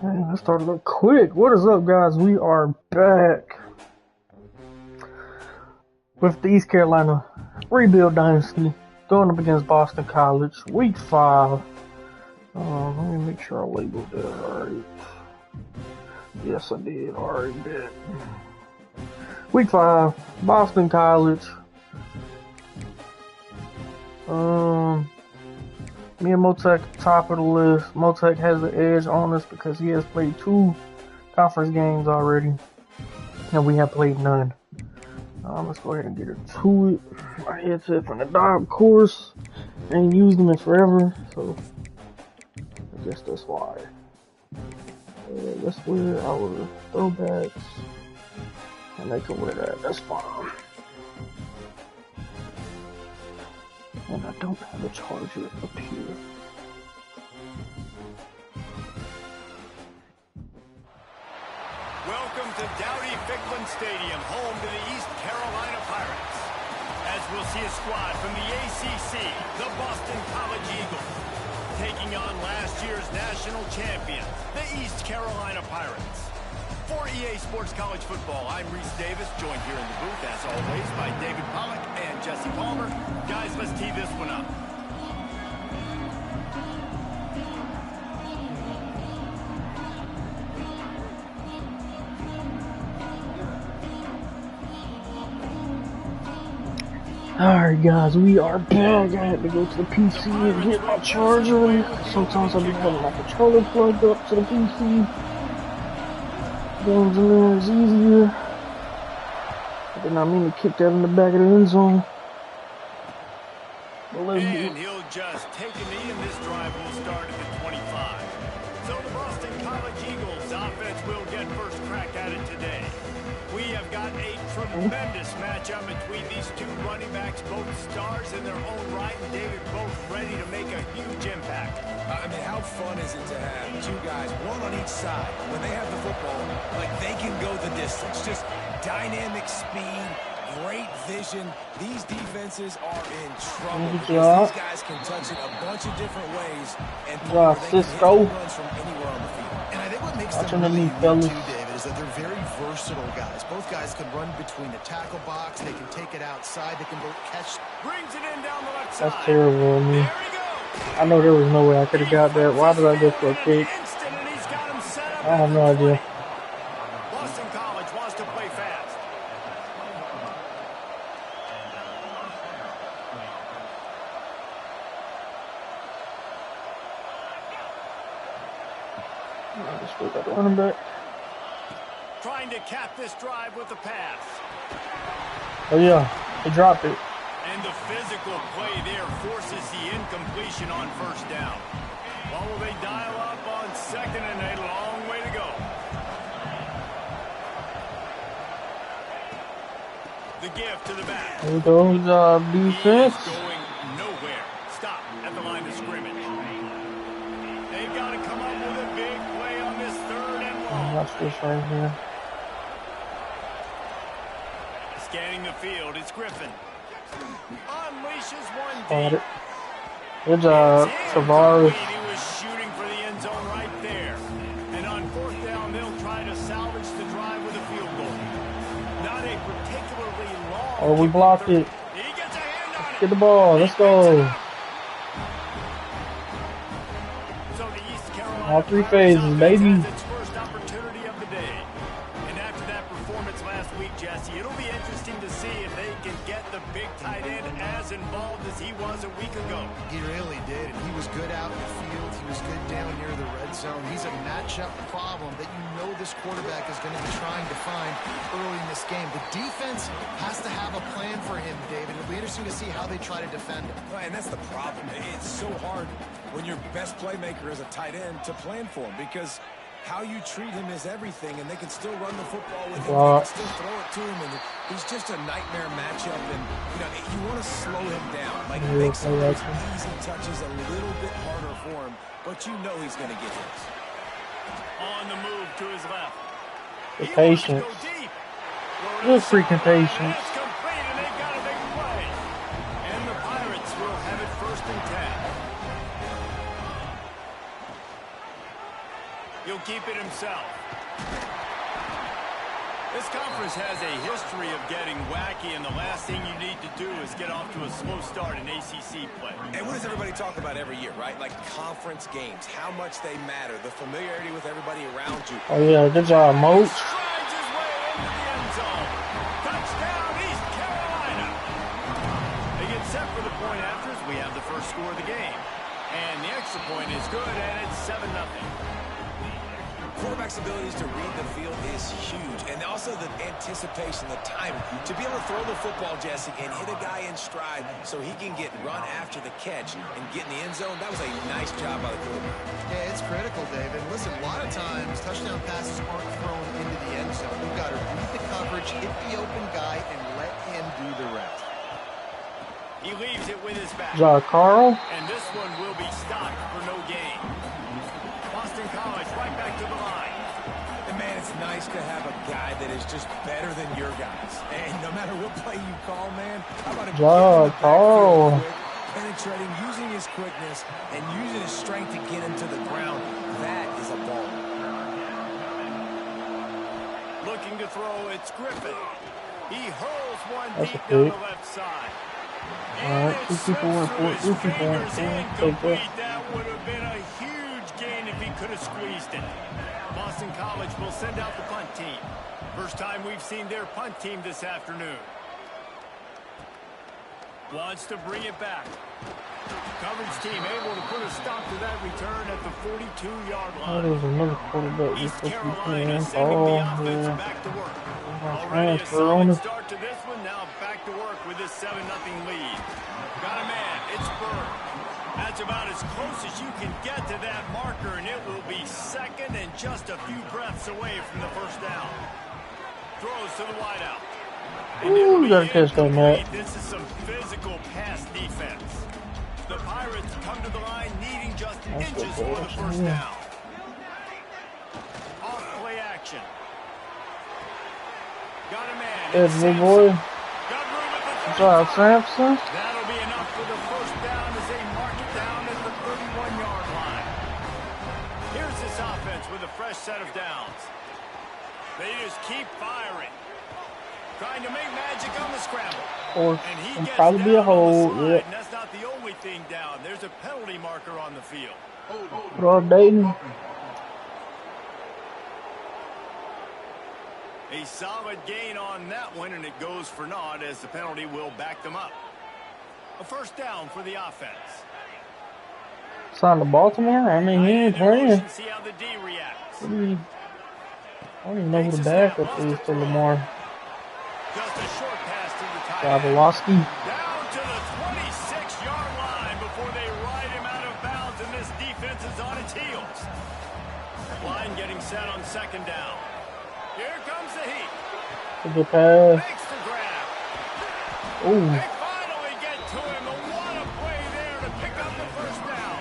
Man, I started up quick. What is up, guys? We are back with the East Carolina Rebuild Dynasty going up against Boston College, Week 5. Let me make sure I labeled it alright. Yes, I did. Alright, bet. Week 5, Boston College. Me and Motek top of the list. Motek has the edge on us because he has played 2 conference games already, and we have played none. Let's go ahead and get into it. My headset from the dog course. I ain't used them in forever, so I guess that's why. Let's wear our throwbacks, and they can wear that. That's fine. And I don't have a charger up here. Welcome to Dowdy-Ficklin Stadium, home to the East Carolina Pirates. As we'll see a squad from the ACC, the Boston College Eagles, taking on last year's national champion, the East Carolina Pirates. For EA Sports College Football, I'm Reese Davis, joined here in the booth, as always, by David Pollack and Jesse Palmer. Guys, let's tee this one up. Alright guys, we are back. I had to go to the PC and get my charger. Sometimes I be having my controller plugged up to the PC. Games in there is easier. I did not mean to kick that in the back of the end zone. And he'll just take a knee, and this drive will start at the 25. So the Boston College Eagles offense will get first crack at it today. We have got a tremendous matchup between these 2 running backs, both stars in their own right, and David, both ready to make a huge impact. I mean, how fun is it to have 2 guys, one on each side, when they have the football, like they can go the distance. Just dynamic speed, great vision. These defenses are in trouble because these guys can touch it a bunch of different ways, and they can hit runs from anywhere on the field. And I think what makes them really good too, David, is that they're very versatile guys. Both guys can run between the tackle box. They can take it outside. They can both catch. Brings it in down the left side. That's terrible of me. I know there was no way I could have got that. Why did I go for a kick? I have no idea. Boston College wants to play fast. I just got the running back. Trying to cap this drive with the pass. Oh yeah, he dropped it. And the physical play there forces the incompletion on first down. Well, will they dial up on 2nd and a long way to go? The gift to the back. There we go, defense. Going nowhere. Stop at the line of scrimmage. They've got to come up with a big play on this 3rd and long. Watch this right here. Scanning the field, it's Griffin. Unleashes one Got deep. it. Good job, Tavares. He was shooting for the end zone right there. And on 4th down, they'll try to salvage the drive with a field goal. Not a particularly long. Oh, we blocked it. He gets a hand on it. Get the ball. Let's go. So the East Carolina All 3 phases, baby. has its first opportunity of the day. And after that performance last week, Jesse, it'll be interesting to see if they can get the big tight end as involved as he was a week ago. He really did. He was good out in the field. He was good down near the red zone. He's a matchup problem that you know this quarterback is going to be trying to find early in this game. The defense has to have a plan for him, David. It'll be interesting to see how they try to defend him. Right, and that's the problem. It's so hard when your best playmaker is a tight end to plan for him because how you treat him is everything, and they can still run the football with him. They can still throw it to him, and he's just a nightmare matchup. And you want to slow him down, like make some of those easy touches a little bit harder for him. But you know he's going to get his. On the move to his left. The patience. Good freaking patience. That's complete, and they've got a big play. And the Pirates will have it 1st and 10. He'll he'll keep it himself. This conference has a history of getting wacky, and the last thing you need to do is get off to a slow start in ACC play. And what does everybody talk about every year, right? Like conference games, how much they matter, the familiarity with everybody around you. Oh yeah, good job, Moat. Strides his way into the end zone. Touchdown, East Carolina. They get set for the point afters. We have the first score of the game. And the extra point is good, and it's 7-0. Quarterback's abilities to read the field is huge, and also the anticipation, the timing. To be able to throw the football, Jesse, and hit a guy in stride so he can get run after the catch and get in the end zone, that was a nice job by the quarterback. Yeah, it's critical, David. Listen, a lot of times touchdown passes aren't thrown into the end zone. You've got to read the coverage, hit the open guy, and let him do the rest. He leaves it with his back. Carl. And this one will be stopped for no gain. Boston College right back to the line. And man, it's nice to have a guy that is just better than your guys. And no matter what play you call, man, how about Carl. Penetrating, using his quickness, and using his strength to get him to the ground. That is a ball. Looking to throw, it's Griffin. He hurls one That's deep a down pick. the left side. Alright, two people went for it. Take that. That would have been a huge gain if he could have squeezed it. Boston College will send out the punt team. First time we've seen their punt team this afternoon. Wants to bring it back. Coverage team able to put a stop to that return at the 42-yard line. Oh, there's another quarterback. East Carolina sending the offense back to work. Already a solid start to this one. Now back to work with this 7-0 lead. Got a man. It's Bird. That's about as close as you can get to that marker, and it will be second and just a few breaths away from the first down. Throws to the wideout. Ooh, you gotta catch that, Matt. This is some physical pass defense. The Pirates come to the line needing just inches for the first down. Off play action. Got a man. Good, big boy. Got room at the 30. Good job, Samson. That'll be enough for the first down as they mark it down at the 31-yard line. Here's this offense with a fresh set of downs. They just keep firing. Trying to make magic on the scramble. Or And he it'll gets probably be a down on the hold. slide, Yep. and that's not the only thing down. There's a penalty marker on the field. We're updating. A solid gain on that one, and it goes for naught as the penalty will back them up. A first down for the offense. Signed to Baltimore? I mean, he ain't playing. See how the D reacts. I don't even know who the backup is to Lamar. Just a short pass to the tight end. Jablowski. Down to the 26-yard line before they ride him out of bounds, and this defense is on its heels. Line getting set on second down. Here comes the heat. Good pass. Makes the grab. Ooh. They finally get to him. And what a play there to pick up the first down.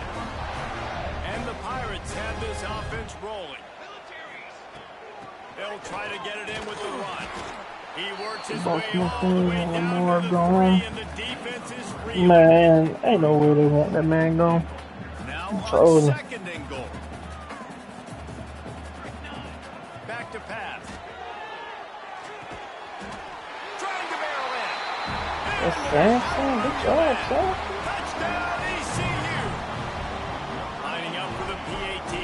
And the Pirates have this offense rolling. They'll try to get it in with the run. He works his way all the way down to the 3, and the defense is free. Man, ain't no way they want that man gone. Now Control. on second and goal. Back to pass. Trying to barrel in. That's Samson. Good job, Samson. Touchdown ECU. Lining up for the PAT.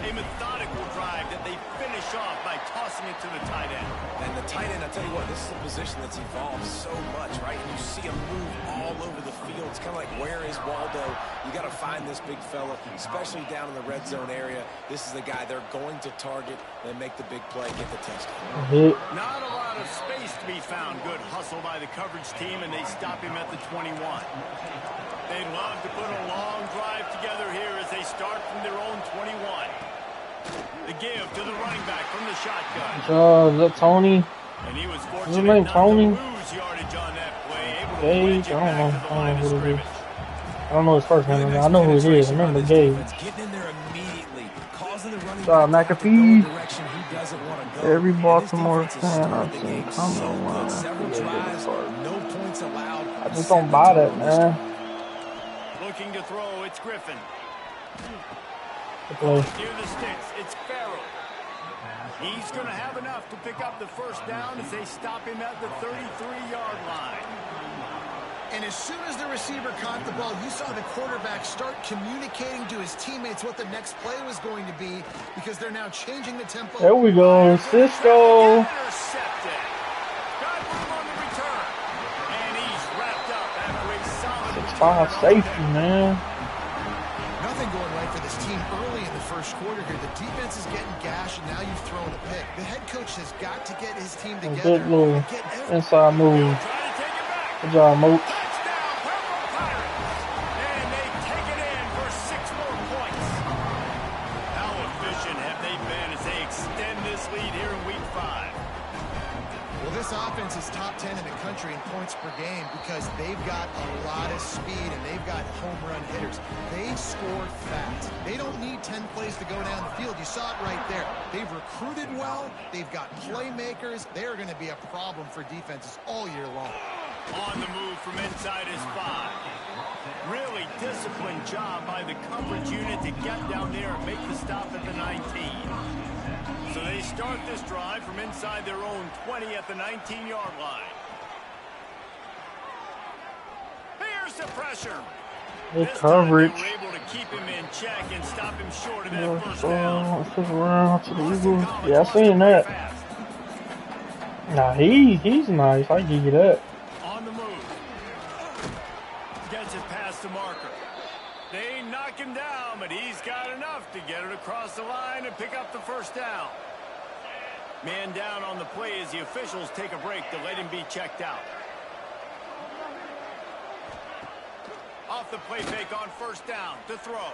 A methodical drive that they finish off by tossing it to the tight end. And the tight end, I'll tell you what, this is a position that's evolved so much, right? And you see him move all over the field. It's kind of like, where is Waldo? You got to find this big fella, especially down in the red zone area. This is the guy they're going to target and make the big play, get the touchdown. Not a lot of space to be found. Good hustle by the coverage team, and they stop him at the 21. They'd love to put a long drive together here as they start from their own 21. The give to the running back from the shotgun. Is that Tony? And he was Is his fortunate name not Tony? to lose yardage on that play. Able to Gage? wedge it back to the line of who it is. scrimmage. I don't know his first name. I know who it is. I remember Gage. Getting in there immediately, causing the running McAfee. back to go in the direction he doesn't want to go. Every And this Baltimore defense has fan started I've the game seen so come on. good. Several drives, no points allowed. I just don't buy that, man. Looking to throw, it's Griffin. play. Near the sticks, it's Farrell. He's going to have enough to pick up the first down as they stop him at the 33-yard line. And as soon as the receiver caught the ball, you saw the quarterback start communicating to his teammates what the next play was going to be because they're now changing the tempo. There we go, Cisco. Intercepted. Got room on the return. And he's wrapped up after a solid return. 6'5" safety, man. Nothing going right for this team early in the first quarter here. The defense is getting gashed, and now you've thrown a pick. The head coach has got to get his team together. Good little inside move. Good job, Moat. Touchdown, Purple Pirates. And they take it in for 6 more points. How efficient have they been as they extend this lead here in Week 5? Well, this offense is top 10 in the country in points per game because they've got a lot of speed and they've got home run hitters. They score fast. They don't need 10 plays to go down the field. You saw it right there. They've recruited well. They've got playmakers. They're going to be a problem for defenses all year long. On the move from inside his 5. Really disciplined job by the coverage unit to get down there and make the stop at the 19. So they start this drive from inside their own 20 at the 19-yard line. Here's the pressure. Good This coverage. time they were able to keep him in check and stop him short of that first down. Flip around to the Eagles. Yeah, I seen that. Nah, he's nice. I give you that. On the move. Gets it past the marker. They knock him down, but he's got enough to get it across the line and pick up the first down. Man down on the play as the officials take a break to let him be checked out. Off the play fake on first down to throw.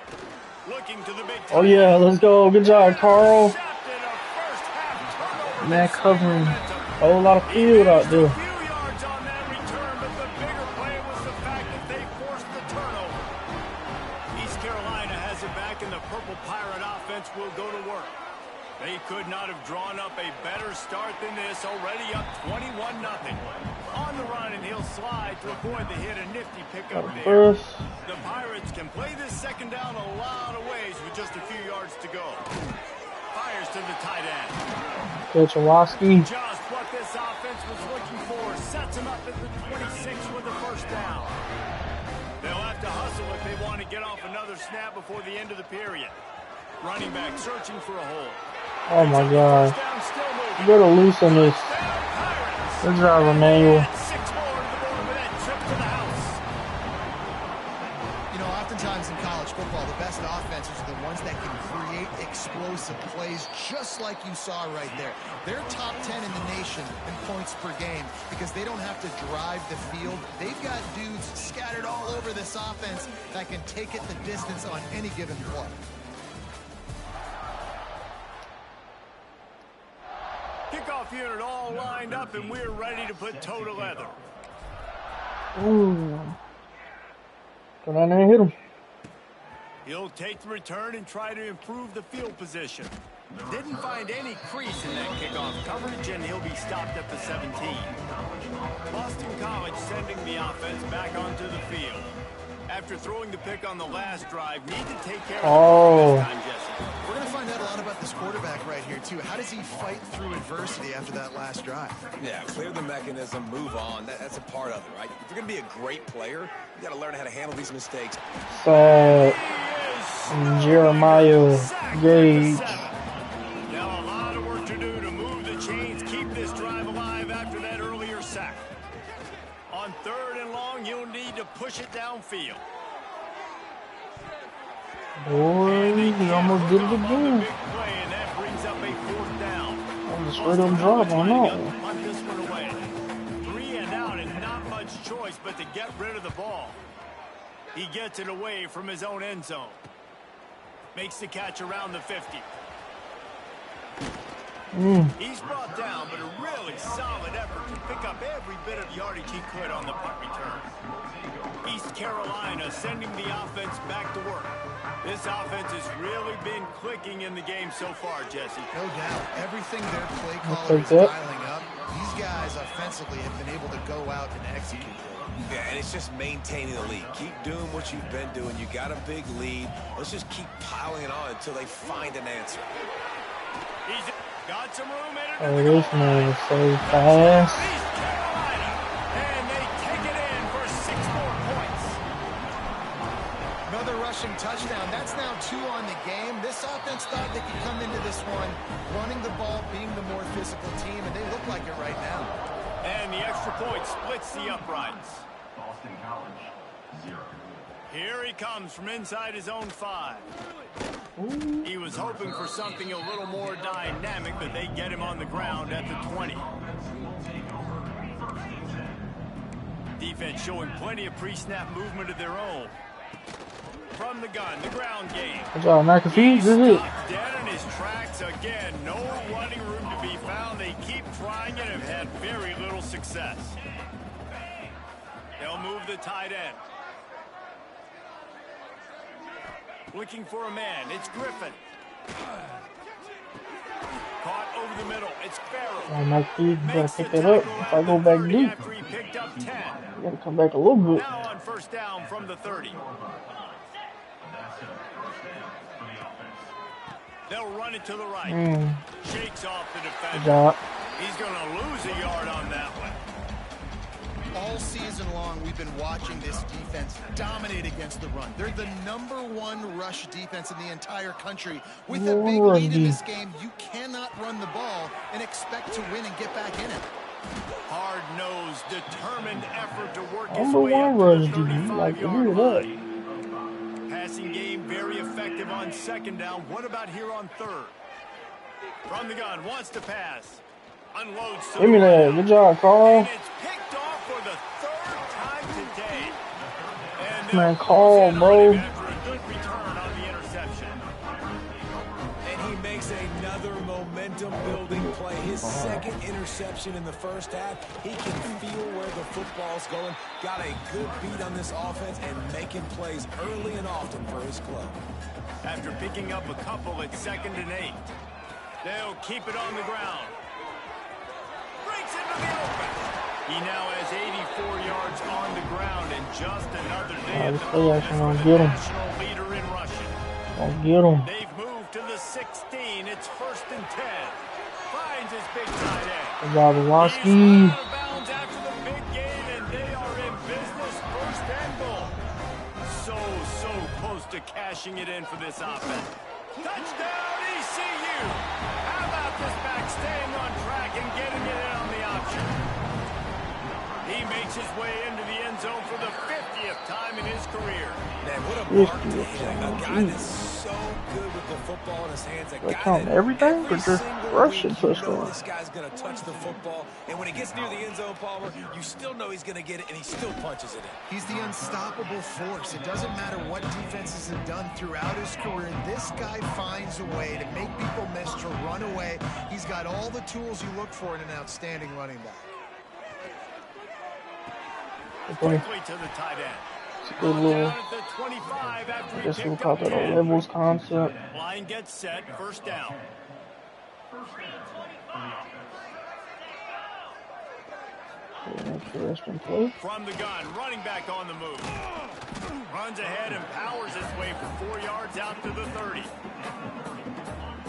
Looking to the big Oh yeah, let's go. Good job, Carl. Intercepted, a first half turnover. Man, covering a whole lot of field out there. A few yards on that return, but the bigger play was the fact that they forced the turnover. East Carolina has it back, and the Purple Pirate offense will go to work. They could not have drawn up a better start than this, already up 21-0. On the run, and he'll slide to avoid the hit. A nifty pickup there. The Pirates can play this second down a lot of ways with just a few yards to go. Fires to the tight end. Coach Awoski. Just what this offense was looking for. Sets him up at the 26 with the first down. They'll have to hustle if they want to get off another snap before the end of the period. Running back searching for a hole. Oh my God. You better loosen this. Good job, Emmanuel. 6 more to the board with that trip to the house. You know, oftentimes in college football, the best offenses are the ones that can create explosive plays just like you saw right there. They're top 10 in the nation in points per game because they don't have to drive the field. They've got dudes scattered all over this offense that can take it the distance on any given play. Kickoff unit all lined up, and we're ready to put toe to leather. Ooh. Go down there and hit him. He'll take the return and try to improve the field position. Didn't find any crease in that kickoff coverage, and he'll be stopped at the 17. Boston College sending the offense back onto the field. After throwing the pick on the last drive, need to take care of it this time, Jesse. We're going to find out a lot about this quarterback right here, too. How does he fight through adversity after that last drive? Yeah, clear the mechanism, move on. That's a part of it, right? If you're going to be a great player, you got to learn how to handle these mistakes. Jeremiah Gage. Now a lot of work to do to move the chains, keep this drive alive after that earlier sack. On 3rd and long, you'll need to push it downfield. Boy, he almost did it again. Big play, and that brings up a 4th down. That was a straight up drop on that one. Punt this one away. 3 and out, and not much choice but to get rid of the ball. He gets it away from his own end zone. Makes the catch around the 50. He's brought down, but a really solid effort to pick up every bit of yardage he could on the punt return. East Carolina sending the offense back to work. This offense has really been clicking in the game so far, Jesse. No doubt. Everything their play caller is dialing up, these guys offensively have been able to go out and execute. Yeah, and it's just maintaining the lead. Keep doing what you've been doing. You got a big lead. Let's just keep piling it on until they find an answer. He's got some room in it. Oh, this man is so fast. East Carolina, and they take it in for 6 more points. Another rushing touchdown. That's now 2 on the game. This offense thought they could come into this one running the ball, being the more physical team, and they look like it right now. And the extra point splits the uprights. Boston College, 0. Here he comes from inside his own 5. He was hoping for something a little more dynamic, but they get him on the ground at the 20. Defense showing plenty of pre-snap movement of their own. From the gun, the ground game. Good job, McAfee. He's This is it. stopped dead in his tracks again. No running room to be found. They keep trying it and have had very little success. They'll move the tight end. Looking for a man. It's Griffin. Caught over the middle. It's Farrell. Oh, McAfee, you gotta pick that up. If I go back deep, After he picked up 10. you gotta come back a little bit. Now on first down from the 30. They'll run it to the right. Shakes off the Good defender. job. He's going to lose a yard on that one. All season long, we've been watching this defense dominate against the run. They're the #1 rush defense in the entire country. With a big lead in this game, you cannot run the ball and expect to win and get back in it. Hard-nosed, determined effort to work his Number way up one to rush the D. Like to 35-yard hear that. line. Passing game very effective on second down. What about here on third? From the gun, wants to pass. Unloads. Give me that. Good job, Carl. And it's picked off for the 3rd time today. And Man, Carl, bro. after a good return on the interception. And he makes another momentum-building play. His 2nd interception in the first half. He can feel where the football's going. Got a good beat on this offense and making plays early and often for his club. After picking up a couple at 2nd and 8. They'll keep it on the ground. Breaks into the open. He now has 84 yards on the ground and just another day at the office for the national leader in rushing. Don't get him. They've moved to the 16. It's 1st and 10. Finds his big tight end. Good job, He's Waski. out of bounds after the big gain, and they are in business. 1st and goal. So close to cashing it in for this offense. Touchdown, ECU! How about this back staying on track and getting it in on the option? He makes his way into the end zone for the 50th time in his career. Man, what a mark to hit. A guy that's so good with the football in his hands. A They guy count that everything, every but just single rushing week you know touchdown. this guy's going to touch the football. And when he gets near the end zone, Palmer, you still know he's going to get it, and he still punches it in. He's the unstoppable force. It doesn't matter what defenses have done throughout his career. This guy finds a way to make people miss, to run away. He's got all the tools you look for in an outstanding running back. Quickly to the tight end. It's a good little, Down at the 25 after I he guess we'll picked call up that a 10. levels concept. Line gets set, 1st down. Interesting play. From the gun, running back on the move. Runs ahead and powers his way for 4 yards out to the 30.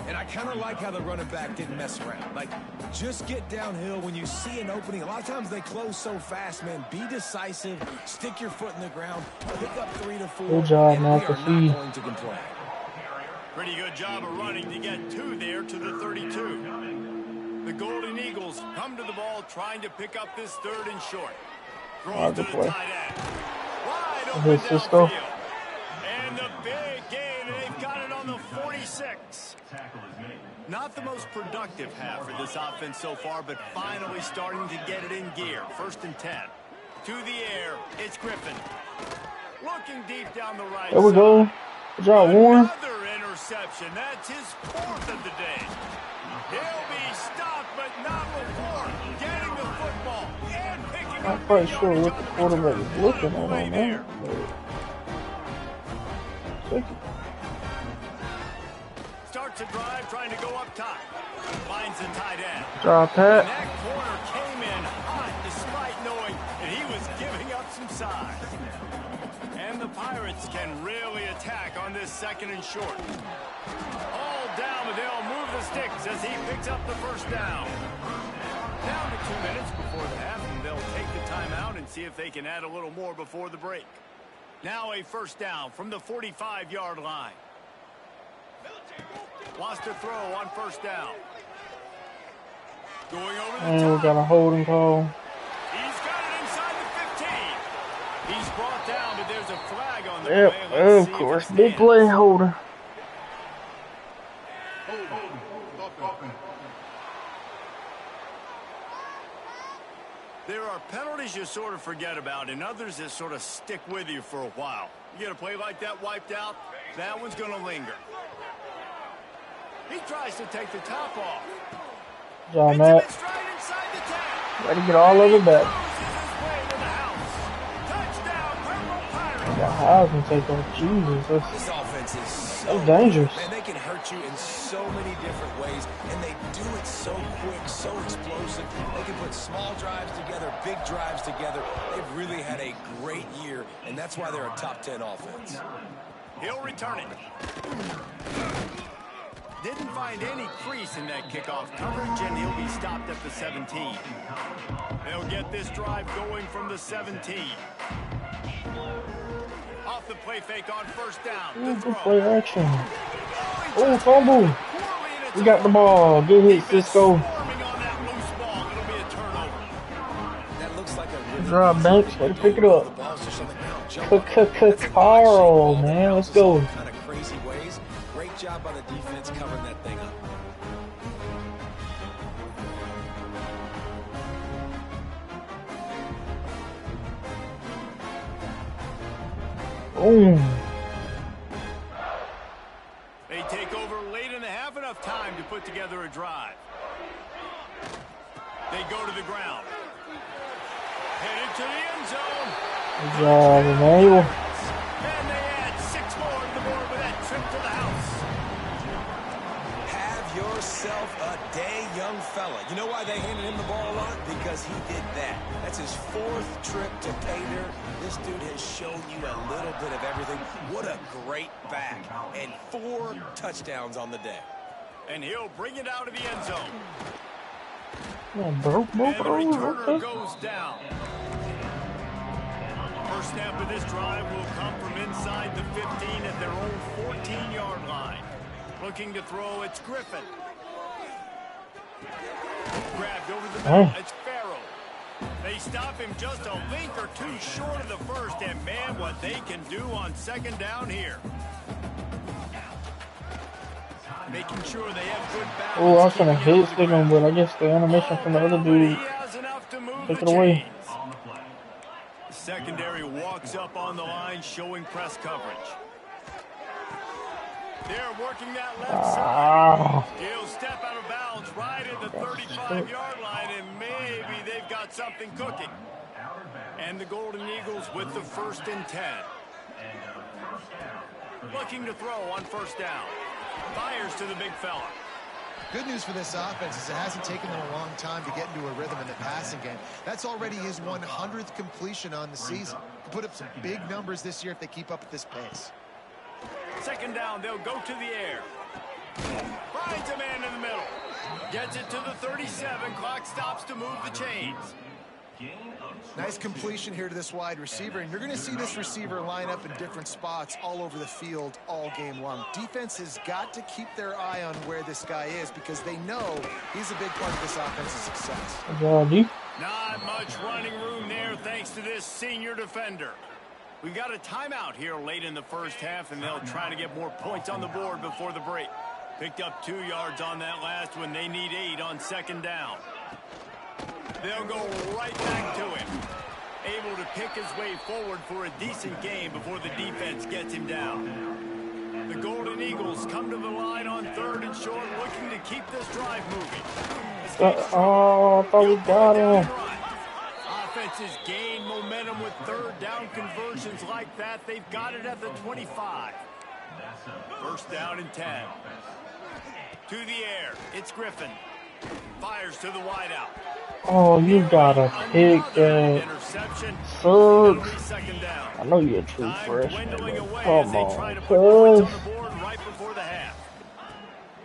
And I kind of like how the running back didn't mess around. Like, just get downhill when you see an opening. A lot of times they close so fast, man. Be decisive. Stick your foot in the ground. Pick up 3 to 4. Good job, and we are McAfee. not going to complain. Pretty good job of running to get 2 there to the 32. The Golden Eagles come to the ball trying to pick up this 3rd and short. Throws to the play. tight end. Wide Good, open Cisco. downfield. And the big gain, and they've got it on the 46. Not the most productive half for this offense so far, but finally starting to get it in gear. 1st and 10. To the air, it's Griffin. Looking deep down the right There we go. Good job, Warren. Another interception. That's his 4th of the day. He'll be stopped, but not before getting the football and picking I'm up quite the sure yardage what on the the quarterback return. is looking at Play on there. that. But Starts a drive trying to go up top. Finds the tight end. Good job, And Pat. that corner came in hot despite knowing that he was giving up get some size. And the Pirates can really attack on this 2nd and short. All down, but they'll move the sticks as he picks up the first down. Down to 2 minutes before the half, and they'll take the timeout and see if they can add a little more before the break. Now a first down from the 45-yard line. Wants to throw on first down. Going over the And top. we got a holding call. He's got it inside the 15. He's brought down, but there's a flag on the Yep, play. Let's see of if course. it Big stands. play holder. There are penalties you sort of forget about and others that sort of stick with you for a while. You get a play like that wiped out, that one's going to linger. He tries to take the top off. Good job, Hits him Matt. in stride inside the 10. Ready to get all of it back. Cruises his way to the house. Touchdown, Purple Pirates. Got Heisman take off. Jesus, This that's offense is so That's dangerous. Man, they can hurt you in so many different ways, and they do it so quick, so explosive. They can put small drives together, big drives together. They've really had a great year, and that's why they're a top 10 offense. He'll return it. Didn't find any crease in that kickoff coverage, and he'll be stopped at the 17. They'll get this drive going from the 17. Off the play fake on first down. Ooh, The good throw. play action. Oh, fumble. We got the ball. Good hit, Cisco. Swarming on that loose ball. It'll be a turnover. That looks like a really Drive, Banks. Way to pick it The up. ball's just on the ground. Jump on it. Carl, man. Let's go. Kind of crazy ways. Great job by the defense covering that thing up. Boom. They take over late in the half, enough time to put together a drive. They go to the ground. Headed to the end zone. Good job, Emmanuel. And they add 6 more to the board with that trip to the house. Have yourself a day, young fella. You know why they handed him the ball a lot? Because he did that. That's his 4th trip to pay dirt. This dude has shown you a little bit of everything. What a great back. And 4 touchdowns on the day. And he'll bring it out of the end zone. Man, bro. And the returner goes down. First snap of this drive will come from inside the 15 at their own 14-yard line. Looking to throw, it's Griffin. Grabbed over the middle, it's Farrell. They stop him just a link or two short of the first, and man, what they can do on second down here. Making sure they have good balance. Oh, I was trying to keeping it hit on the stick him, ground. but I guess the animation from the other dude He has enough to move took the it away. chains. The secondary walks up on the line, showing press coverage. They're working that left side. He'll step out of bounds right at the 35-yard line, and maybe they've got something cooking. And the Golden Eagles with the 1st and 10. Looking to throw on first down. Fires to the big fella. Good news for this offense is it hasn't taken them a long time to get into a rhythm in the passing game. That's already his 100th completion on the season. Could put up some big numbers this year if they keep up at this pace. Second down, they'll go to the air. Finds a man in the middle. Gets it to the 37. Clock stops to move the chains. Nice completion here to this wide receiver, and you're going to see this receiver line up in different spots all over the field all game long. Defense has got to keep their eye on where this guy is because they know he's a big part of this offense's success. Good job, D. Not much running room there thanks to this senior defender. We've got a timeout here late in the first half, and they'll try to get more points on the board before the break. Picked up 2 yards on that last one. They need 8 on second down. They'll go right back to him. Able to pick his way forward for a decent game before the defense gets him down. The Golden Eagles come to the line on 3rd and short, looking to keep this drive moving. Oh, I thought we got him. Offenses gain momentum with 3rd down conversions like that. They've got it at the 25. First down and 10. To the air. It's Griffin. Fires to the wideout. Oh, you gotta pick that. Sucks. Second down. I know you're a true Time freshman, dwindling but away as come they try on, to put points cuz. on the board right before the half.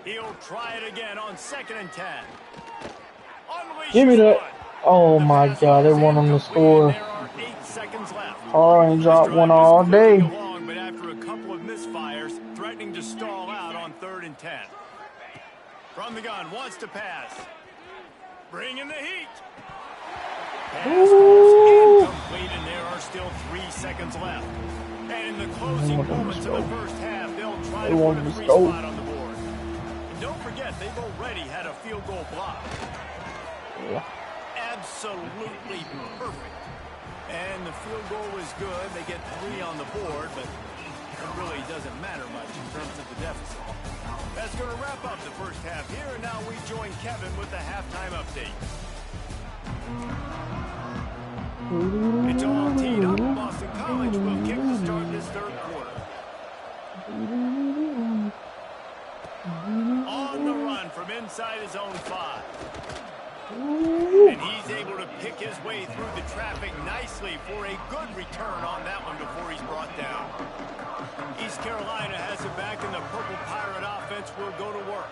He'll try it again on 2nd and 10. Give me that. One. Oh The my pass God, they was want him to incomplete, and score. there are 8 seconds left. Carl ain't dropped one all day. Along, but after a couple of misfires, threatening to stall out on 3rd and 10. From the gun, wants to pass. Bring in the heat. Pass goes incomplete, and there are still 3 seconds left. And in the closing moments of the first half, they'll try to put a free spot on the board. And don't forget, they've already had a field goal block. Yeah. Absolutely perfect. And the field goal was good. They get 3 on the board, but it really doesn't matter much in terms of the deficit. That's going to wrap up the first half here, and now we join Kevin with the halftime update. It's all teed up. Boston College will kick to start this third quarter. On the run from inside his own 5. And he's able to pick his way through the traffic nicely for a good return on that one before he's brought down. East Carolina has it back, and the Purple Pirate offense will go to work.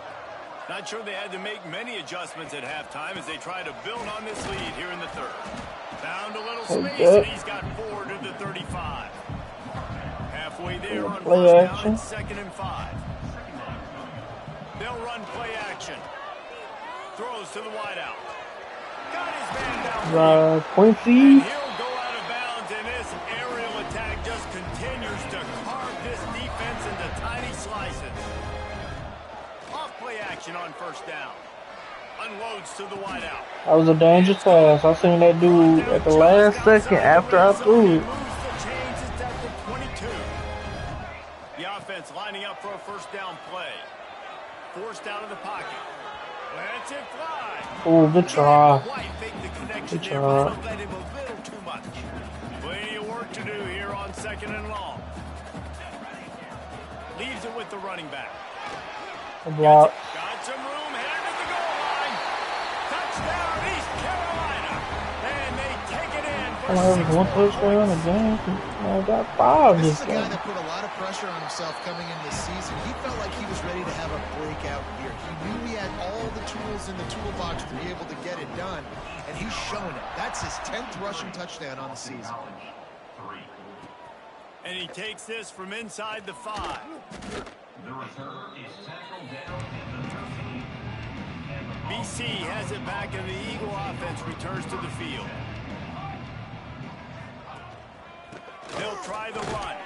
Not sure they had to make many adjustments at halftime as they try to build on this lead here in the third. Found a little space, and he's got 4 to the 35. Halfway there on first down, it's 2nd and 5. They'll run play action. Throws to the wideout. Got his man down. Quincy. And he'll go out of bounds, and this aerial attack just continues to carve this defense into tiny slices. Off play action on first down. Unloads to the wideout. That was a dangerous pass. I seen that dude at the last second after I threw it. The offense lining up for a first down play. Forced out of the pocket. Lets it fly. Oh, good try. Good try. Let him a little too much. Plenty of work to do here on 2nd and long. Leaves it with the running back. A block. Got some room, headed to the goal line. Touchdown, East Carolina. And they take it in for only one touchdown a game. I got 5 This this is a game. guy that put a lot of pressure on himself coming into this season. He felt like he was ready to have a breakout year. He knew he had all the tools in the toolbox to be able to get it done, and he's shown it. That's his 10th rushing touchdown on the season. And he takes this from inside the 5. The return is tackled down in the 13. BC has it back, and the Eagle offense returns to the field. They'll try the run.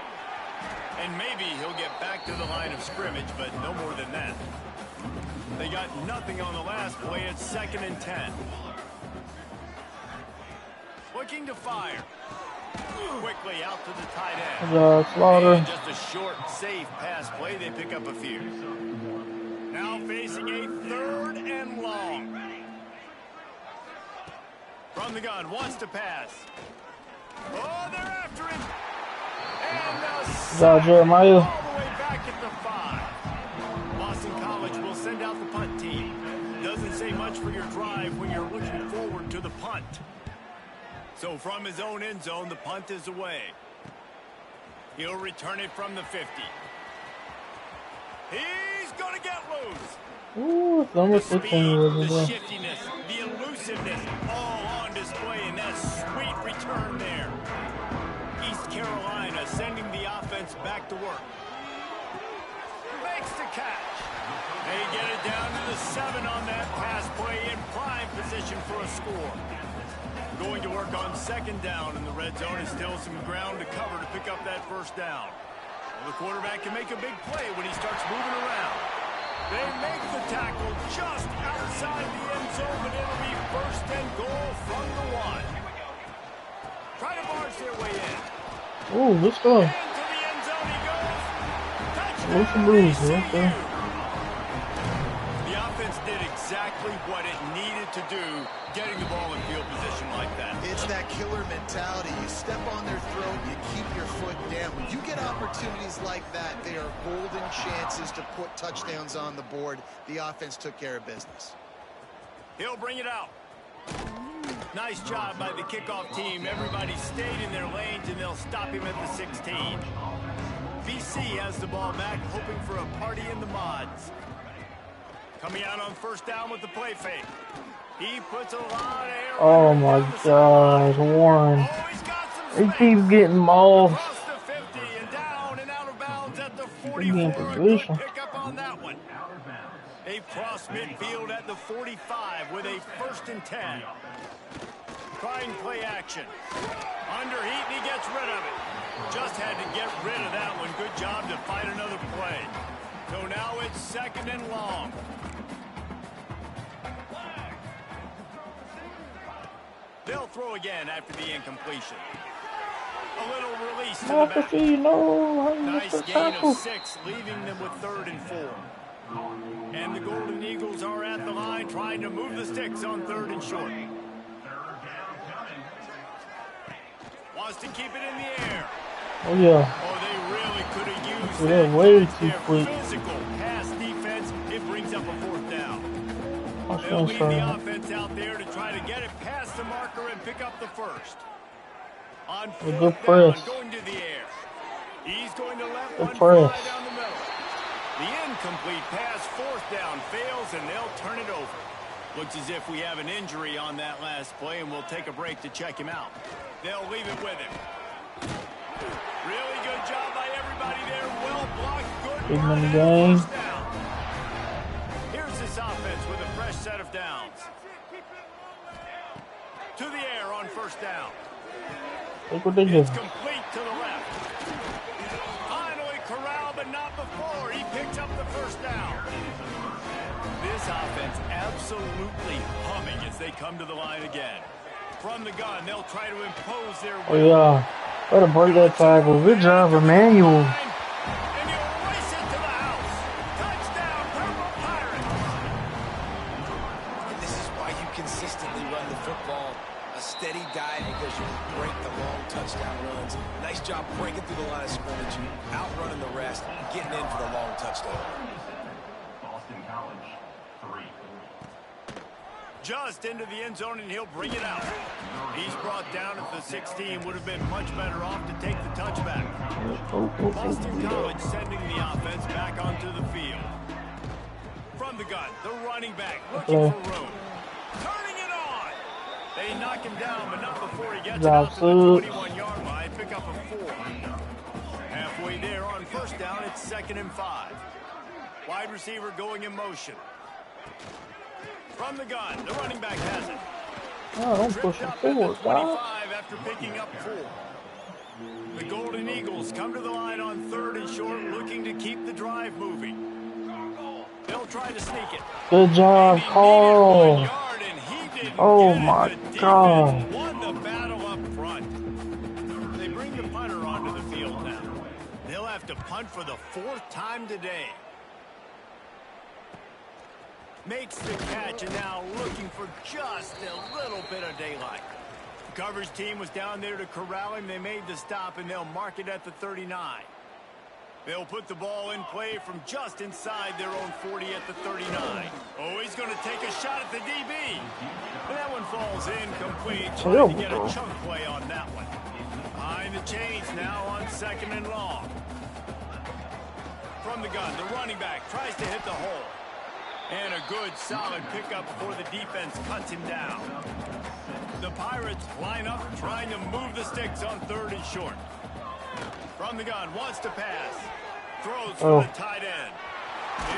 And maybe he'll get back to the line of scrimmage, but no more than that. They got nothing on the last play. It's 2nd and 10. Looking to fire. Quickly out to the tight end. Slaughter. And just a short, safe pass play. They pick up a few. Now facing a 3rd and long. From the gun, wants to pass. Oh, they're after him. And Jeremiah. all the way back at the 5. Boston College will send out the punt team. Doesn't say much for your drive when you're looking forward to the punt. So from his own end zone, the punt is away. He'll return it from the 50. He's going to get loose. Ooh, number 15 was The there. shiftiness, the elusiveness, all on display, and that sweet return there. East Carolina sending the offense back to work. Makes the catch. They get it down to the 7 on that pass play, in prime position for a score. Going to work on 2nd down in the red zone, and still some ground to cover to pick up that first down. Well, the quarterback can make a big play when he starts moving around. They make the tackle just outside the end zone, but it'll be 1st and goal from the 1. Try to barge their way in. Ooh, let's go. Into the end zone he goes. Touchdown, What's the moves, ECU. okay? The offense did exactly what it needed to do, getting the ball in field position like that. It's that killer mentality. You step on their throat, you keep your foot down. When you get opportunities like that, they are golden chances to put touchdowns on the board. The offense took care of business. He'll bring it out. Nice job by the kickoff team. Everybody stayed in their lanes, and they'll stop him at the 16. BC has the ball back, hoping for a party in the mods. Coming out on first down with the play fake. He puts a lot of air. Oh my gosh, Warren. Oh, he's got some He space. keeps getting mauled. Across the 50 and down and out of bounds at the He's in 44. position. Good pick up on that one. They cross midfield at the 45 with a 1st and 10. Trying play action. Under heat, and he gets rid of it. Just had to get rid of that one. Good job to find another play. So now it's 2nd and long. They'll throw again after the incompletion. A little release to the back. Nice gain of 6, leaving them with 3rd and 4. And the Golden Eagles are at the line trying to move the sticks on 3rd and short. Wants to keep it in the air. Oh yeah. Oh, they really could have used Yeah, that. way That's too their quick. physical pass defense. It brings up a 4th down. That's They'll what leave I'm the saying. offense out there to try to get it past the marker and pick up the 1st. On A 4th good down, press. going to the air. He's going to let Good one press. fly down the middle. The incomplete pass, 4th down, fails, and they'll turn it over. Looks as if we have an injury on that last play, and we'll take a break to check him out. They'll leave it with him. Really good job by everybody there. Well blocked. Good Big run money and game. 1st down. Here's this offense with a fresh set of downs. To the air on 1st down. Look what they did. It's complete to the left. Finally corralled, but not before. He picks up the 1st down. This offense absolutely humming as they come to the line again. From the gun, they'll try to impose their Oh will. yeah. Gotta break that tackle. Good job, Emmanuel. And you race it to the house. Touchdown, Purple Pirates. And this is why you consistently run the football. A steady diet because you break the long touchdown runs. Nice job breaking through the line of scrimmage, outrunning the rest, getting in for the long touchdown. Boston College, 3. Just into the end zone, and he'll bring it out. He's brought down at the 16. Would have been much better off to take the touchback. Boston College sending the offense back onto the field. From the gun, the running back looking for room. Turning it on. They knock him down, but not before he gets it out to the 21-yard line. Pick up a 4. Halfway there on 1st down, it's 2nd and 5. Wide receiver going in motion. From the gun, the running back has it. Oh, don't push Tripped him up at the forward, dog. 25 after picking up 4. The Golden Eagles come to the line on 3rd and short, looking to keep the drive moving. They'll try to sneak it. Good job, And he needed 1 Carl. yard, and he didn't Oh get it. my The defense God. won the battle up front. They bring the punter onto the field now. They'll have to punt for the 4th time today. Makes the catch, and now looking for just a little bit of daylight. Coverage team was down there to corral him. They made the stop, and they'll mark it at the 39. They'll put the ball in play from just inside their own 40 at the 39. Oh, he's going to take a shot at the DB. And that one falls incomplete. Trying to get a chunk play on that one. Behind the chains now on 2nd and long. From the gun, the running back tries to hit the hole. And a good, solid pickup before the defense cuts him down. The Pirates line up, trying to move the sticks on 3rd and short. From the gun, wants to pass. Throws for the tight end.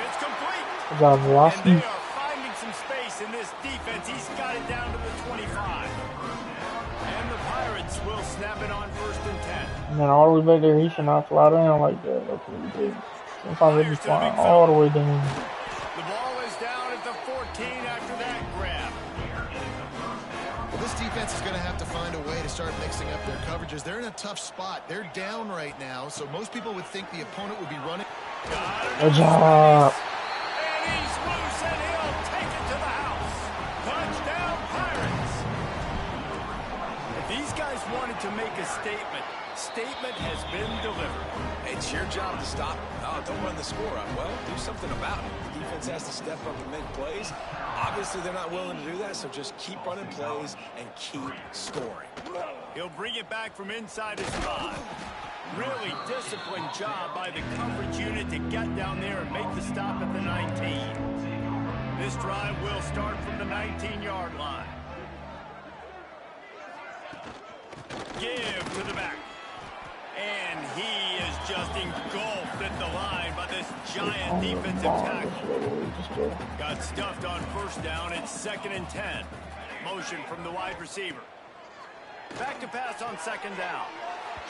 It's complete. Good job, And Velocity. they are finding some space in this defense. He's got it down to the 25. And the Pirates will snap it on 1st and 10. And then all the way back there, he should not fly down like that. That's what he did. Sometimes they just fly all the way down. The ball is down at the 14 after that grab. Well, this defense is going to have to find a way to start mixing up their coverages. They're in a tough spot. They're down right now, so most people would think the opponent would be running. Good job. And he's loose, and he'll take it to the house. Touchdown, Pirates. If these guys wanted to make a statement. Statement has been delivered. It's your job to stop. Oh, don't run the score up. Well, do something about it. The defense has to step up and make plays. Obviously, they're not willing to do that, so just keep running plays and keep scoring. He'll bring it back from inside his 5. Really disciplined job by the coverage unit to get down there and make the stop at the 19. This drive will start from the 19-yard line. Give to the back. And he is just engulfed at the line by this giant defensive tackle. Got stuffed on first down. It's 2nd and 10. Motion from the wide receiver. Back to pass on 2nd down.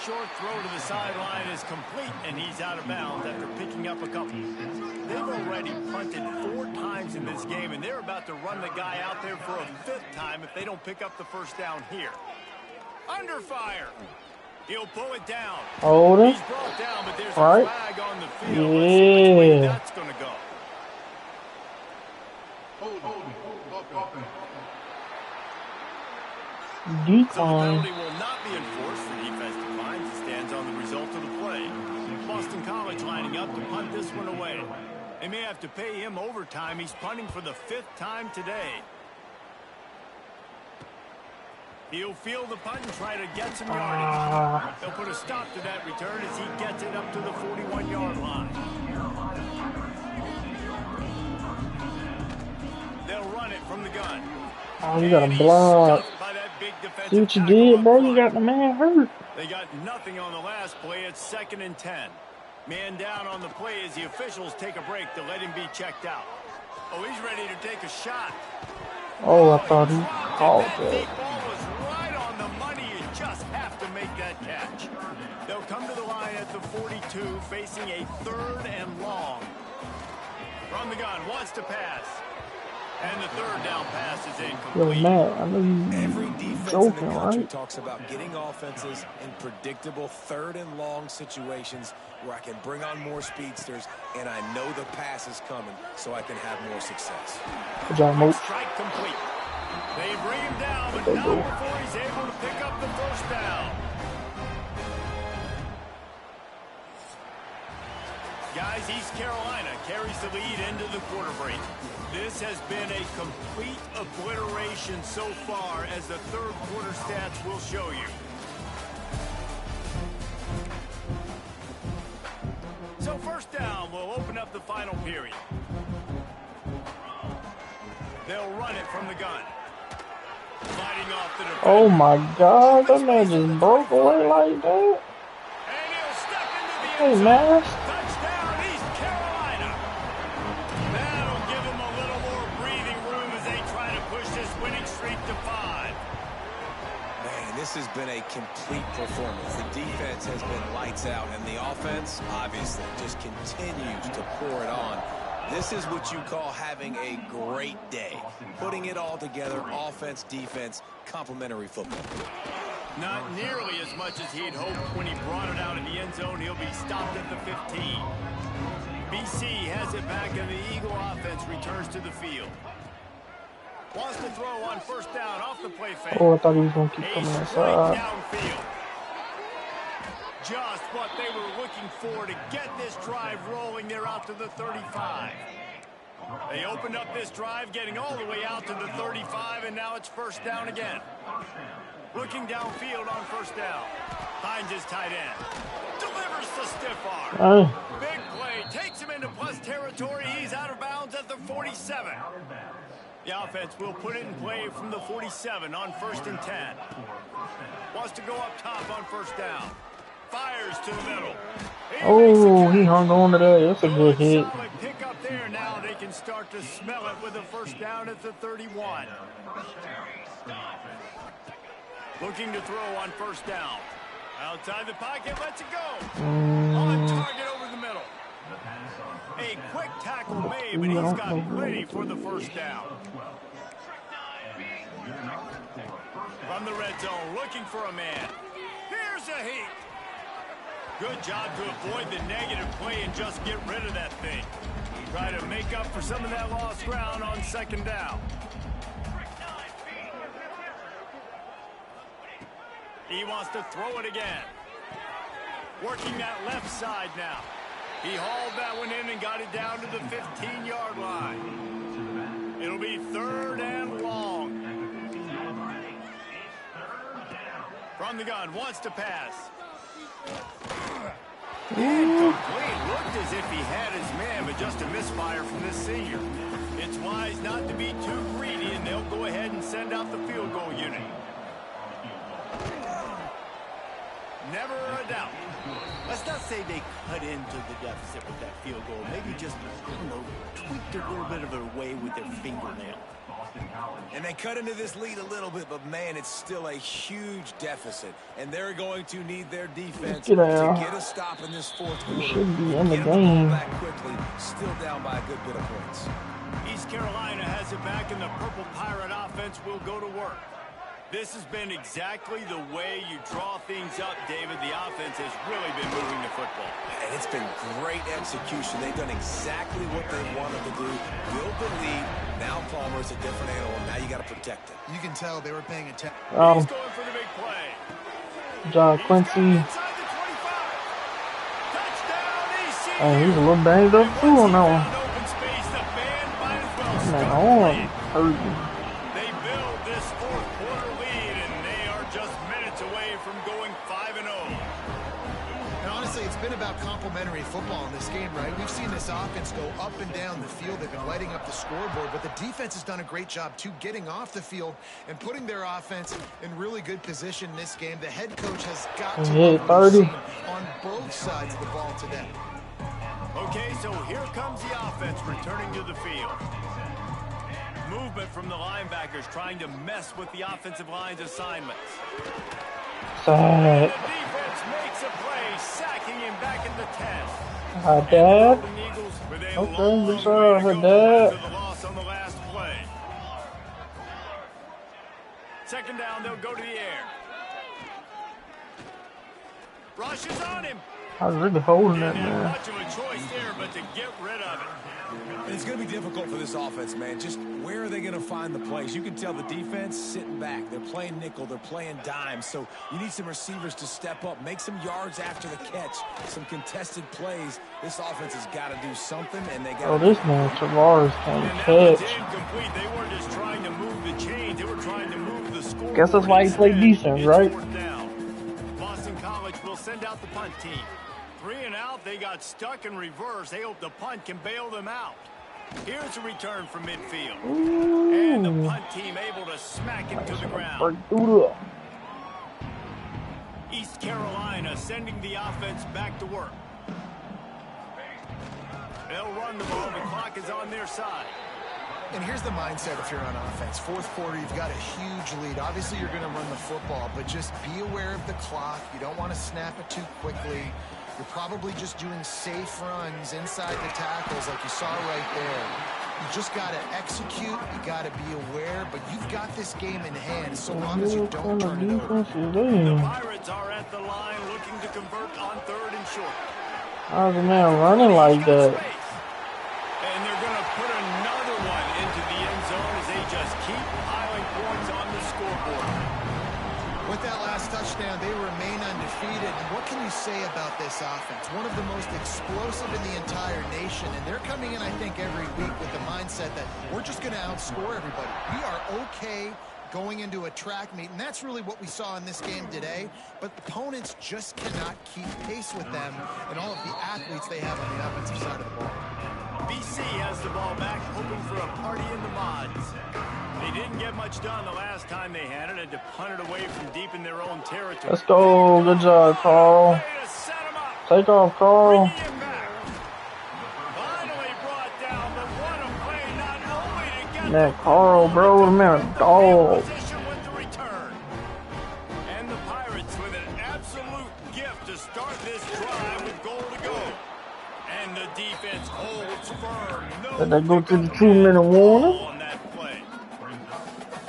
Short throw to the sideline is complete, and he's out of bounds after picking up a couple. They've already punted 4 times in this game, and they're about to run the guy out there for a 5th time if they don't pick up the first down here. Under fire. He'll pull it down. Hold it. He's brought down, but there's a Right. flag on the field. Let's see which way Yeah. that's going to go. So the Decline. penalty will not be enforced. The defense declines and stands on the result of the play. Boston College lining up to punt this one away. They may have to pay him overtime. He's punting for the 5th time today. He'll field the punt and try to get some yardage. They'll put a stop to that return as he gets it up to the 41-yard line. They'll run it from the gun. Oh, you got a block. See what you did, bro? You got the man hurt. They got nothing on the last play. It's 2nd and 10. Man down on the play as the officials take a break to let him be checked out. Oh, he's ready to take a shot. Oh, I thought he called That that. deep ball was right on the money. You just have to make that catch. They'll come to the line at the 42, facing a 3rd and long. From the gun, wants to pass. And the 3rd down pass is Yo, incomplete. Matt, I know you Every defense joking, in the country right? talks about getting offenses in predictable 3rd and long situations where I can bring on more speedsters and I know the pass is coming so I can have more success. Good job, Moat. Strike complete. They bring him down, but not before he's able to pick up the first down. Guys, East Carolina carries the lead into the quarter break. This has been a complete obliteration so far, as the 3rd quarter stats will show you. So 1st down will open up the final period. They'll run it from the gun. Fighting off the defense. Oh my God, that man just broke away like that. And he'll step into the Hey, end zone. man. Touchdown, East Carolina. That'll give them a little more breathing room as they try to push this winning streak to 5. Man, this has been a complete performance. The defense has been lights out, and the offense, obviously, just continues to pour it on. This is what you call having a great day. Putting it all together, offense, defense, complementary football. Not nearly as much as he'd hoped when he brought it out in the end zone. He'll be stopped at the 15. BC has it back, and the Eagle offense returns to the field. Wants to throw on 1st down off the play fake. Oh, I thought he was going to keep A coming straight inside. downfield. Just what they were looking for to get this drive rolling. They're out to the 35. They opened up this drive, getting all the way out to the 35, and now it's 1st down again. Looking downfield on 1st down. Finds his tight end. Delivers the stiff arm. Big play. Takes him into plus territory. He's out of bounds at the 47. The offense will put it in play from the 47 on 1st and 10. Wants to go up top on 1st down. Fires to the middle. Oh, he hung on to that. That's a good hit. Solid pick up there. Now they can start to smell it with a 1st down at the 31. Looking to throw on 1st down. Outside the pocket, lets it go. On target over the middle. A quick tackle made, but he's got plenty for the 1st down. From the red zone, looking for a man. Here's a heat. Good job to avoid the negative play and just get rid of that thing. Try to make up for some of that lost ground on 2nd down. He wants to throw it again. Working that left side now. He hauled that one in and got it down to the 15-yard line. It'll be 3rd and long. From the gun, wants to pass. Incomplete. Looked as if he had his man, but just a misfire from this senior. It's wise not to be too greedy, and they'll go ahead and send out the field goal unit. Never a doubt. Let's not say they cut into the deficit with that field goal. Maybe just, I don't know, tweaked a little bit of their way with their fingernail. And they cut into this lead a little bit, but, man, it's still a huge deficit. And they're going to need their defense to get a stop in this 4th quarter. Should be in the Get them game. back quickly, still down by a good bit of points. East Carolina has it back, and the Purple Pirate offense will go to work. This has been exactly the way you draw things up, David. The offense has really been moving the football. And it's been great execution. They've done exactly what they wanted to do. Build the lead. Now Palmer's a different animal. Now you got to protect it. You can tell they were paying attention. He's going for the big play. John Quincy. Inside the 25. Touchdown, ECU. Oh, he's a little banged up too on that one. Open space. The band might as well Man, start arm playing. hurting. They build this 4th quarter lead, and they are just minutes away from going 5-0. And honestly, it's been about complementary football in this game, right? We've seen this offense go up and down the field. They've been lighting up the scoreboard, but the defense has done a great job, too, getting off the field and putting their offense in really good position in this game. The head coach has got to hit love what he's 30. seen on both sides of the ball today. Okay, so here comes the offense returning to the field. Movement from the linebackers trying to mess with the offensive line's assignments. Sad. The defense makes a play, sacking him back at the 10. Hi, Dad. The Eagles with a Okay, long good way job, to her go dad. after the loss on the last play. 2nd down, they'll go to the air. Rushes on him. I was really holding that, Didn't have man. much of a choice there, but to get rid of it. And it's going to be difficult for this offense, man. Just where are they going to find the plays? You can tell the defense sitting back. They're playing nickel. They're playing dime. So you need some receivers to step up, make some yards after the catch, some contested plays. This offense has got to do something, and they got. Oh, this man Tavares can't And that was catch. incomplete. They weren't just trying to move the chains. They were trying to move the score. Guess that's why he played defense, right? Boston College will send out the punt team. 3 and out. They got stuck in reverse. They hope the punt can bail them out. Here's a return from midfield. And the Ooh. punt team able to smack him to the ground. Break through the. East Carolina sending the offense back to work. They'll run the ball. The clock is on their side. And here's the mindset if you're on offense. 4th quarter, you've got a huge lead. Obviously, you're going to run the football, but just be aware of the clock. You don't want to snap it too quickly. You're probably just doing safe runs inside the tackles like you saw right there. You just got to execute. You got to be aware, but you've got this game in hand so long as you don't turn it over. The Pirates are at the line looking to convert on 3rd and short. How's the man running like that? And they're going to put another one into the end zone as they just keep piling points on the scoreboard. With that last touchdown, they remain undefeated. And what can you say about this offense? One of the most explosive in the entire nation. And they're coming in, I think, every week with the mindset that we're just going to outscore everybody. We are okay going into a track meet, and that's really what we saw in this game today. But opponents just cannot keep pace with them and all of the athletes they have on the offensive side of the ball. BC has the ball back, hoping for a party in the mods. They didn't get much done the last time they had it. Had to punt it away from deep in their own territory. Let's go. Good job, Carl. Way to set him up. Take off, Carl. Bringing him back. Finally brought down, but what a play not only to get Man, Carl, bro, the man, a dog. position with the return. And the Pirates with an absolute gift to start this drive with goal to go. And the defense holds firm. No Did they go to the 2-minute warning? on that play.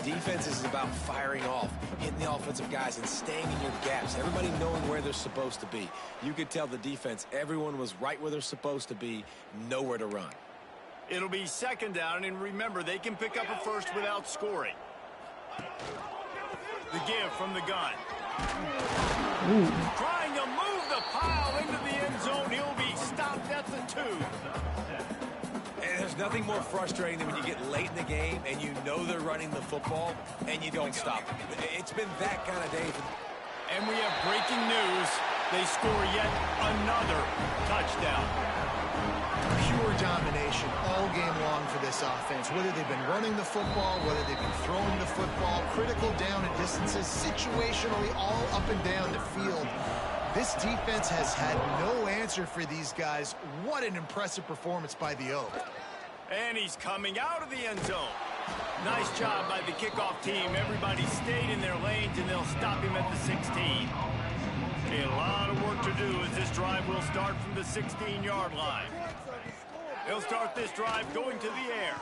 Defense is about firing off, hitting the offensive guys, and staying in your gaps. Everybody knowing where they're supposed to be. You could tell the defense, everyone was right where they're supposed to be, nowhere to run. It'll be 2nd down, and remember, they can pick up a first without scoring. The give from the gun. Trying to move the pile into the end zone. He'll be stopped at the 2. And there's nothing more frustrating than when you get late in the game and you know they're running the football and you don't stop them. It's been that kind of day. And we have breaking news. They score yet another touchdown. Pure domination all game long for this offense. Whether they've been running the football, whether they've been throwing the football, critical down and distances, situationally all up and down the field. This defense has had no answer for these guys. What an impressive performance by the Oak. And he's coming out of the end zone. Nice job by the kickoff team. Everybody stayed in their lanes, and they'll stop him at the 16. A lot of work to do as this drive will start from the 16-yard line. He'll start this drive going to the air.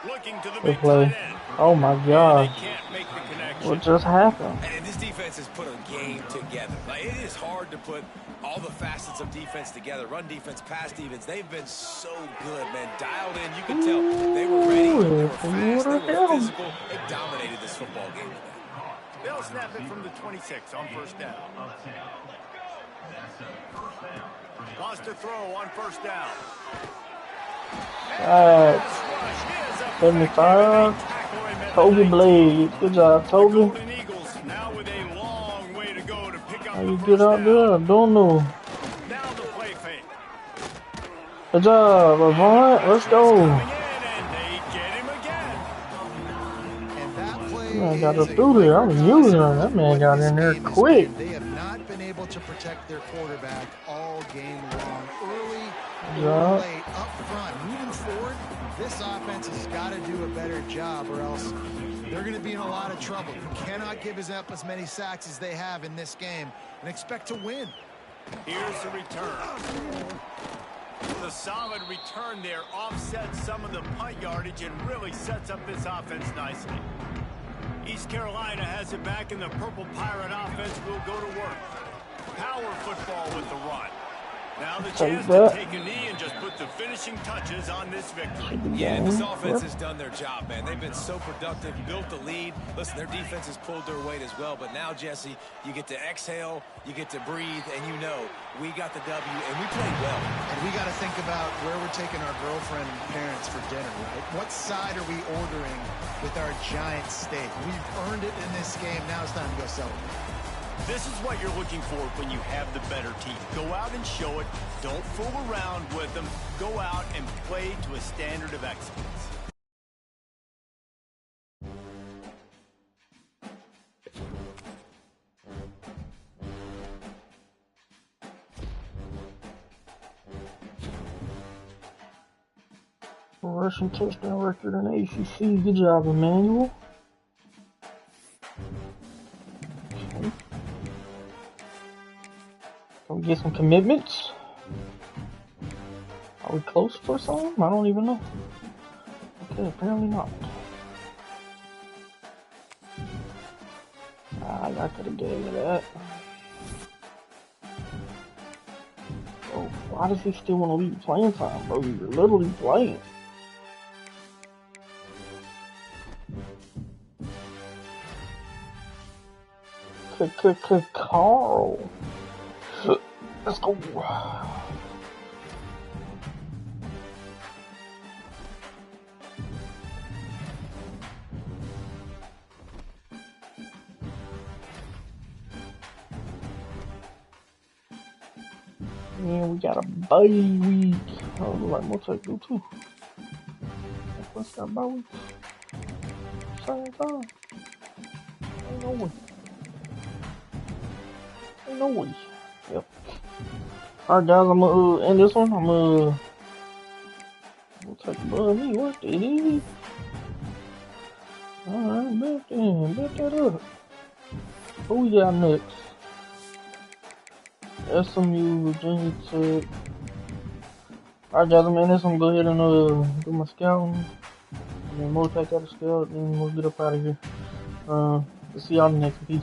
Looking to the big tight end. Oh my God. They can't make the connection. What just happened? And this defense has put a game together. Like, it is hard to put all the facets of defense together. Run defense, pass defense. They've been so good, man. Dialed in. You can tell they were ready. They were fast. They were physical. They dominated this football game today. They'll snap it from the 26 on first down. Wants to throw on first down. 75. Toby Blade. Good job, Toby. Now with a long way to go to pick up How you get out there? I don't know. Now the play fake. Good job, Avant. Let's go. And they get him again. And that play Man got us through there. I was using him. That man got in there quick. They have not been able to protect their quarterback all game long. Early, Yeah. late, up front, moving forward, this offense has got to do a better job or else they're going to be in a lot of trouble. You cannot give up as many sacks as they have in this game and expect to win. Here's the return. The solid return there offsets some of the punt yardage and really sets up this offense nicely. East Carolina has it back, and the Purple Pirate offense will go to work. Power football with the run. Now the chance to take a knee and just put the finishing touches on this victory. Yeah, and this offense has done their job, man. They've been so productive, built the lead. Listen, their defense has pulled their weight as well. But now, Jesse, you get to exhale, you get to breathe, and you know we got the W, and we played well. And we got to think about where we're taking our girlfriend and parents for dinner, right? What side are we ordering with our giant steak? We've earned it in this game. Now it's time to go celebrate. This is what you're looking for when you have the better team. Go out and show it. Don't fool around with them. Go out and play to a standard of excellence. Rushing touchdown record in the ACC. Good job, Emmanuel. Can we get some commitments? Are we close for some? I don't even know. Okay, apparently not. I could have gave me that. Oh, why does he still want to leave playing time, bro? You're literally playing. Carl. Let's go. Yeah, we got a bye week. Oh, like Motek do too. What's that bye week? Same time. Ain't no way. Ain't no way. Yep. Alright guys, I'm gonna end this one. I'm gonna take above me. What the hell? Alright, bet that up. Who we got next? SMU, Virginia Tech. Alright guys, I'm in this. I'm gonna go ahead and do my scouting. And then Motek got a scout, and we'll get up out of here. See y'all next. Peace.